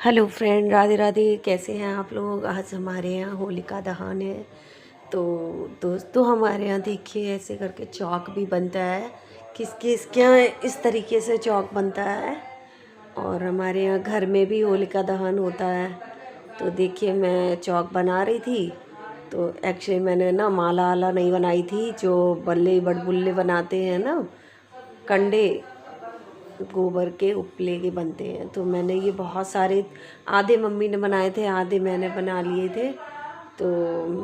Hello friend, Radhe Radhe. कैसे हैं आप लोग। आज हमारे यहाँ होलिका दहन है। तो दोस्तों, हमारे यहाँ देखिए ऐसे करके चौक भी बनता है। किसके यहाँ इस तरीके से चौक बनता है। और हमारे यहाँ घर में भी होलिका दहन होता है। तो देखिए मैं चौक बना रही थी। तो एक्चुअली मैंने ना माला वाला नहीं बनाई थी, जो बल्ले बड़बुल्ले बनाते हैं ना, कंडे गोबर के उपले के बनते हैं। तो मैंने ये बहुत सारे, आधे मम्मी ने बनाए थे, आधे मैंने बना लिए थे। तो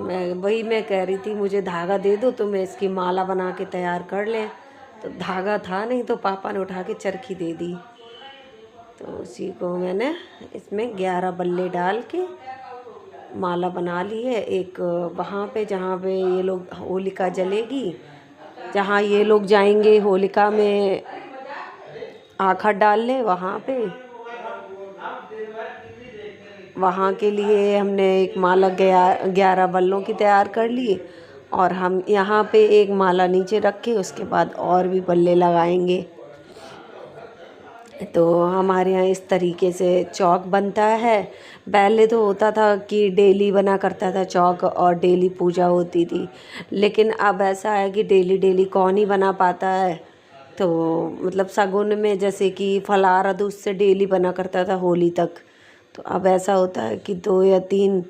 मैं कह रही थी मुझे धागा दे दो तो मैं इसकी माला बना के तैयार कर लें। तो धागा था नहीं तो पापा ने उठा के चरखी दे दी। तो उसी को मैंने इसमें 11 बल्ले डाल के माला बना ली है। एक वहाँ पे जहाँ पे ये लोग होलिका जलेगी, जहाँ ये लोग जाएंगे होलिका में आखा डाल ले, वहाँ के लिए हमने एक माला 11 बल्लों की तैयार कर ली। और हम यहाँ पे एक माला नीचे रखे, उसके बाद और भी बल्ले लगाएंगे। तो हमारे यहाँ इस तरीके से चौक बनता है। पहले तो होता था कि डेली बना करता था चौक और डेली पूजा होती थी, लेकिन अब ऐसा है कि डेली डेली कौन ही बना पाता है। तो मतलब शगुन में जैसे कि फलार दूध से डेली बना करता था होली तक। तो अब ऐसा होता है कि 2 या 3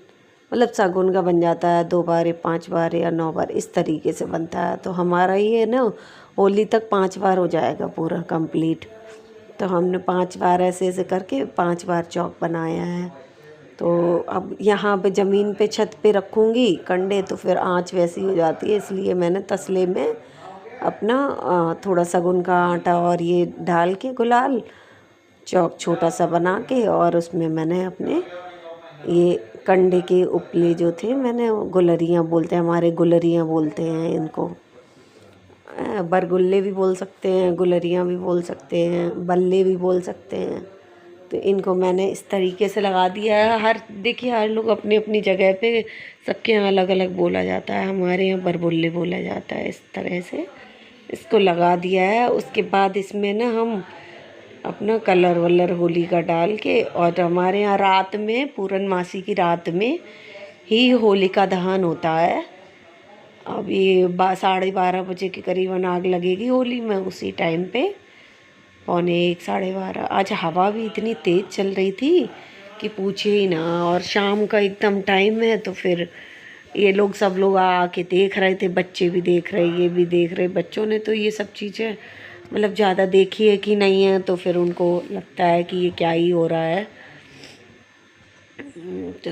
मतलब शगुन का बन जाता है, 2 बार 5 बार या 9 बार इस तरीके से बनता है। तो हमारा ये ना होली तक 5 बार हो जाएगा पूरा कंप्लीट। तो हमने 5 बार ऐसे ऐसे करके 5 बार चौक बनाया है। तो अब यहाँ पे ज़मीन पे छत पे रखूँगी कंडे, तो फिर आँच वैसी हो जाती है, इसलिए मैंने तसले में अपना थोड़ा शगुन का आटा और ये डाल के गुलाल चौक छोटा सा बना के, और उसमें मैंने अपने ये कंडे के उपले जो थे, मैंने गुलरियाँ बोलते हैं, हमारे गुलरियाँ बोलते हैं इनको। बरगुल्ले भी बोल सकते हैं, गुलरियाँ भी बोल सकते हैं, बल्ले भी बोल सकते हैं। तो इनको मैंने इस तरीके से लगा दिया है। देखिए हर लोग अपनी अपनी जगह पे, सबके यहाँ अलग अलग बोला जाता है। हमारे यहाँ बरबुल्ले बोला जाता है। इस तरह से इसको लगा दिया है। उसके बाद इसमें ना हम अपना कलर वलर होली का डाल के, और हमारे यहाँ रात में पूर्णमासी की रात में ही होलिका दहन होता है। अब ये 12:30 के करीबन आग लगेगी होली में, उसी टाइम पे 12:45 12:30। आज हवा भी इतनी तेज़ चल रही थी कि पूछे ही ना। और शाम का एकदम टाइम है, तो फिर ये लोग सब लोग आके देख रहे थे, बच्चे भी देख रहे, ये भी देख रहे। बच्चों ने तो ये सब चीज़ें मतलब ज़्यादा देखी है कि नहीं है, तो फिर उनको लगता है कि ये क्या ही हो रहा है। तो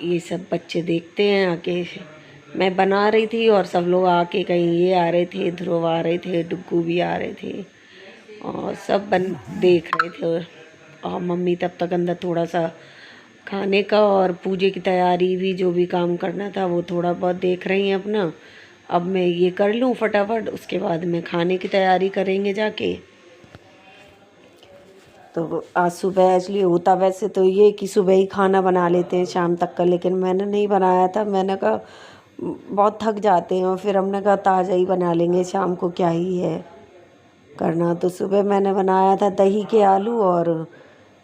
ये सब बच्चे देखते हैं आके। मैं बना रही थी और सब लोग आके, कहीं ये आ रहे थे, ध्रुव आ रहे थे, डुग्गू भी आ रहे थे, और सब देख रहे थे। और मम्मी तब तक अंदर थोड़ा सा खाने का और पूजे की तैयारी भी, जो भी काम करना था वो थोड़ा बहुत देख रही हैं अपना। अब मैं ये कर लूँ फटाफट, उसके बाद में खाने की तैयारी करेंगे जाके। तो आज सुबह एक्चुअली होता वैसे तो ये कि सुबह ही खाना बना लेते हैं शाम तक का, लेकिन मैंने नहीं बनाया था। मैंने कहा बहुत थक जाते हैं, और फिर हमने कहा ताज़ा ही बना लेंगे, शाम को क्या ही है करना। तो सुबह मैंने बनाया था दही के आलू और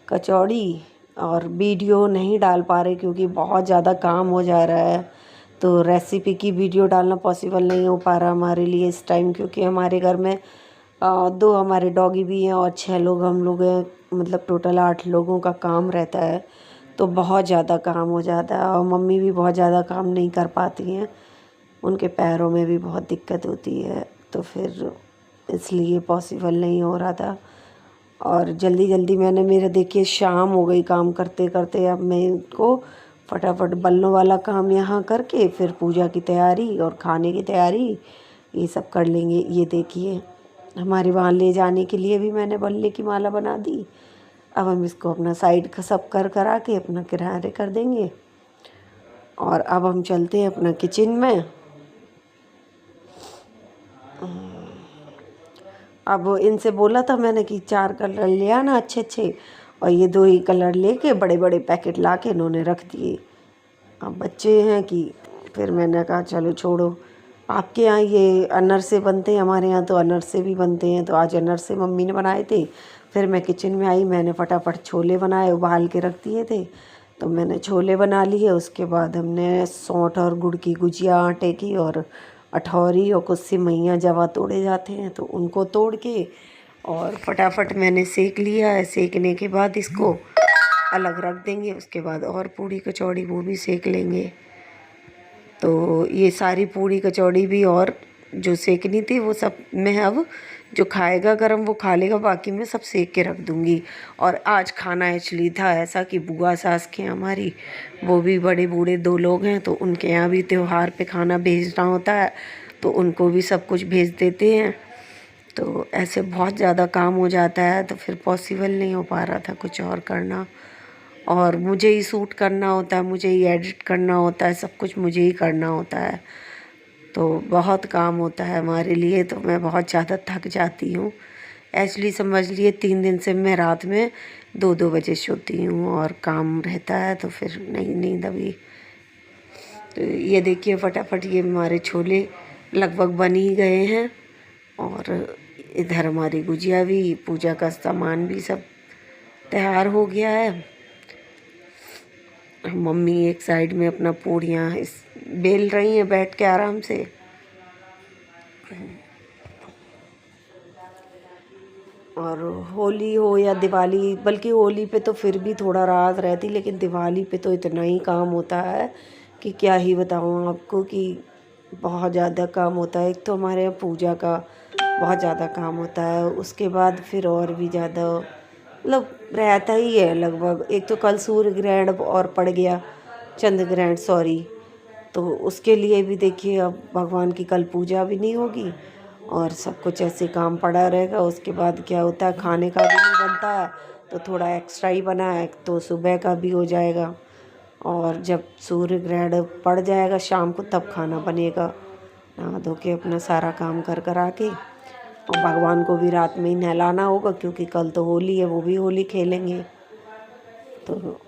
कचौड़ी। और वीडियो नहीं डाल पा रहे क्योंकि बहुत ज़्यादा काम हो जा रहा है। तो रेसिपी की वीडियो डालना पॉसिबल नहीं हो पा रहा हमारे लिए इस टाइम, क्योंकि हमारे घर में 2 हमारे डॉगी भी हैं और 6 लोग हम लोग हैं। मतलब टोटल 8 लोगों का काम रहता है। तो बहुत ज़्यादा काम हो जाता है, और मम्मी भी बहुत ज़्यादा काम नहीं कर पाती हैं, उनके पैरों में भी बहुत दिक्कत होती है। तो फिर इसलिए पॉसिबल नहीं हो रहा था। और जल्दी जल्दी मैंने, मेरे देखिए शाम हो गई काम करते करते। अब मैं इनको फटाफट बल्लों वाला काम यहाँ करके फिर पूजा की तैयारी और खाने की तैयारी ये सब कर लेंगे। ये देखिए हमारे वहाँ ले जाने के लिए भी मैंने बल्ले की माला बना दी। अब हम इसको अपना साइड का सब करा के अपना किनारे कर देंगे। और अब हम चलते हैं अपना किचन में। अब इनसे बोला था मैंने कि 4 कलर ले आना अच्छे अच्छे, और ये 2 ही कलर लेके बड़े बड़े पैकेट ला के इन्होंने रख दिए। अब बच्चे हैं कि फिर मैंने कहा चलो छोड़ो। आपके यहाँ ये अनर से बनते हैं, हमारे यहाँ तो अनर से भी बनते हैं। तो आज अनर से मम्मी ने बनाए थे, फिर मैं किचन में आई, मैंने फटाफट छोले बनाए, उबाल के रख दिए थे तो मैंने छोले बना लिए। उसके बाद हमने सौंठ और गुड़ की गुजिया आटे की, और अठौरी और कुछ सिवैयाँ जवा तोड़े जाते हैं तो उनको तोड़ के और फटाफट मैंने सेक लिया है। सेकने के बाद इसको अलग रख देंगे, उसके बाद और पूड़ी कचौड़ी वो भी सेक लेंगे। तो ये सारी पूड़ी कचौड़ी भी और जो सेकनी थी वो सब मैं अब, जो खाएगा गरम वो खा लेगा, बाकी मैं सब सेक के रख दूँगी। और आज खाना एक्चुअली था ऐसा कि बुआ सास के हमारी, वो भी बड़े बूढ़े 2 लोग हैं तो उनके यहाँ भी त्यौहार पे खाना भेजना होता है, तो उनको भी सब कुछ भेज देते हैं। तो ऐसे बहुत ज़्यादा काम हो जाता है तो फिर पॉसिबल नहीं हो पा रहा था कुछ और करना, और मुझे ही शूट करना होता है, मुझे ही एडिट करना होता है, सब कुछ मुझे ही करना होता है। तो बहुत काम होता है हमारे लिए, तो मैं बहुत ज़्यादा थक जाती हूँ। एक्चुअली समझ लिए 3 दिन से मैं रात में 2-2 बजे सोती हूँ और काम रहता है तो फिर नहीं नींद अभी। तो ये देखिए फटाफट ये हमारे छोले लगभग बन ही गए हैं, और इधर हमारी गुजिया भी, पूजा का सामान भी सब तैयार हो गया है। मम्मी एक साइड में अपना पूड़ियाँ इस बेल रही हैं बैठ के आराम से। और होली हो या दिवाली, बल्कि होली पे तो फिर भी थोड़ा राहत रहती, लेकिन दिवाली पे तो इतना ही काम होता है कि क्या ही बताऊँ आपको, कि बहुत ज़्यादा काम होता है। एक तो हमारे यहाँ पूजा का बहुत ज़्यादा काम होता है, उसके बाद फिर और भी ज़्यादा मतलब रहता ही है लगभग। एक तो कल सूर्य ग्रहण और पड़ गया, चंद्र ग्रहण सॉरी, तो उसके लिए भी देखिए अब भगवान की कल पूजा भी नहीं होगी और सब कुछ ऐसे काम पड़ा रहेगा। उसके बाद क्या होता है, खाने का भी नहीं बनता है तो थोड़ा एक्स्ट्रा ही बना है तो सुबह का भी हो जाएगा, और जब सूर्य ग्रहण पड़ जाएगा शाम को तब खाना बनेगा। नहा धो के अपना सारा काम कर करा के, और भगवान को भी रात में ही नहलाना होगा क्योंकि कल तो होली है, वो भी होली खेलेंगे। तो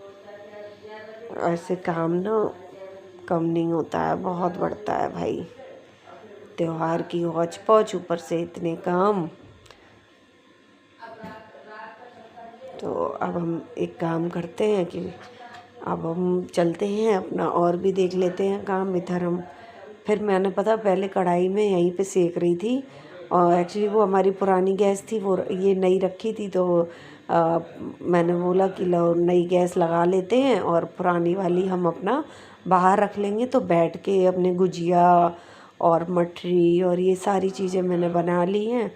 ऐसे काम ना कम नहीं होता है, बहुत बढ़ता है भाई। त्योहार की हौच पौच, ऊपर से इतने काम। तो अब हम एक काम करते हैं कि अब हम चलते हैं अपना और भी देख लेते हैं काम। इधर हम फिर मैंने पता पहले कढ़ाई में यहीं पे सेक रही थी, और एक्चुअली वो हमारी पुरानी गैस थी, वो ये नई रखी थी तो मैंने बोला कि लो नई गैस लगा लेते हैं और पुरानी वाली हम अपना बाहर रख लेंगे, तो बैठ के अपने गुजिया और मठरी और ये सारी चीज़ें मैंने बना ली हैं,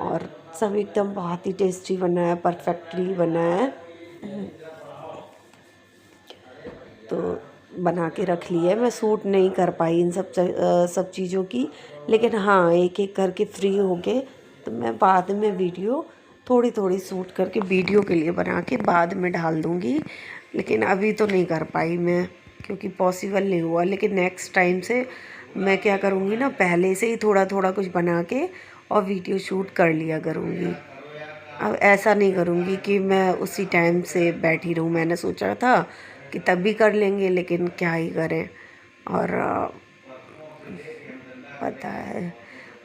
और सब एकदम बहुत ही टेस्टी बना है, परफेक्टली बना है। तो बना के रख लिया है। मैं शूट नहीं कर पाई इन सब चीज़ों की, लेकिन हाँ एक एक करके फ्री हो के तो मैं बाद में वीडियो थोड़ी थोड़ी शूट करके वीडियो के लिए बना के बाद में डाल दूँगी, लेकिन अभी तो नहीं कर पाई मैं क्योंकि पॉसिबल नहीं हुआ। लेकिन नेक्स्ट टाइम से मैं क्या करूँगी ना, पहले से ही थोड़ा थोड़ा कुछ बना के और वीडियो शूट कर लिया करूँगी। अब ऐसा नहीं करूँगी कि मैं उसी टाइम से बैठी रहूँ। मैंने सोचा था कि तब भी कर लेंगे, लेकिन क्या ही करें। और पता है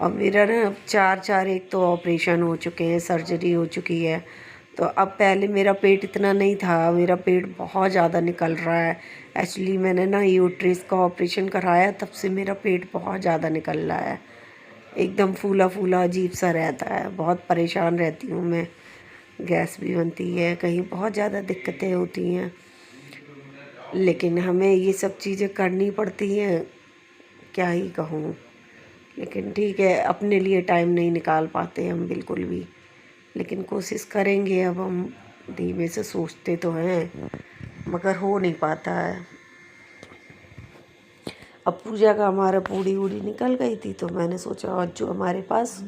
और मेरा ना 4 एक तो ऑपरेशन हो चुके हैं, सर्जरी हो चुकी है। तो अब पहले मेरा पेट इतना नहीं था, मेरा पेट बहुत ज़्यादा निकल रहा है। एक्चुअली मैंने ना यूट्रिस का ऑपरेशन कराया, तब से मेरा पेट बहुत ज़्यादा निकल रहा है, एकदम फूला फूला अजीब सा रहता है। बहुत परेशान रहती हूँ मैं, गैस भी बनती है, कहीं बहुत ज़्यादा दिक्कतें होती हैं, लेकिन हमें ये सब चीज़ें करनी पड़ती हैं, क्या ही कहूँ। लेकिन ठीक है, अपने लिए टाइम नहीं निकाल पाते हम बिल्कुल भी, लेकिन कोशिश करेंगे। अब हम धीमे से सोचते तो हैं मगर हो नहीं पाता है। अब पूजा का हमारा पूड़ी वूड़ी निकल गई थी तो मैंने सोचा आज जो हमारे पास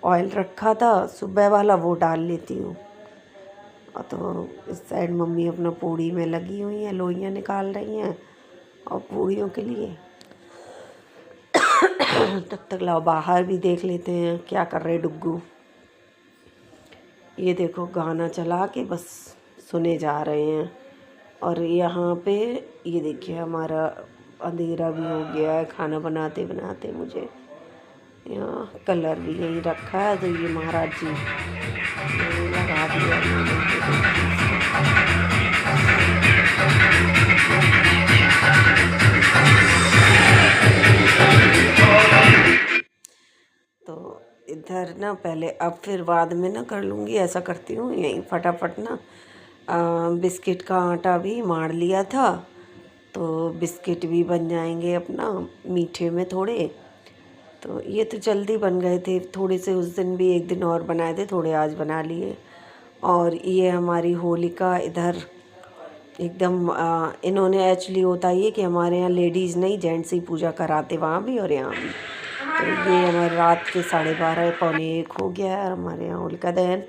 ऑयल रखा था सुबह वाला वो डाल लेती हूँ। और तो इस साइड मम्मी अपना पूड़ी में लगी हुई हैं, लोइयाँ निकाल रही हैं और पूड़ियों के लिए। तब तक लाओ बाहर भी देख लेते हैं क्या कर रहे डुग्गू। ये देखो गाना चला के बस सुने जा रहे हैं। और यहाँ पे ये देखिए हमारा अंधेरा भी हो गया है खाना बनाते बनाते मुझे। यहाँ कलर भी यही रखा है, तो ये महाराज जी यही लगा दिया तो इधर ना पहले, अब फिर बाद में ना कर लूँगी, ऐसा करती हूँ यहीं फटाफट ना। बिस्किट का आटा भी मार लिया था, तो बिस्किट भी बन जाएंगे अपना मीठे में थोड़े। तो ये तो जल्दी बन गए थे, थोड़े से उस दिन भी एक दिन और बनाए थे, थोड़े आज बना लिए। और ये हमारी होलिका इधर एकदम इन्होंने एक्चुअली होता ये कि हमारे यहाँ लेडीज़ नहीं जेंट्स ही पूजा कराते वहाँ भी और यहाँ भी। तो ये हमारे रात के 12:30 पौने 1 हो गया है, और हमारे यहाँ होलिका दहन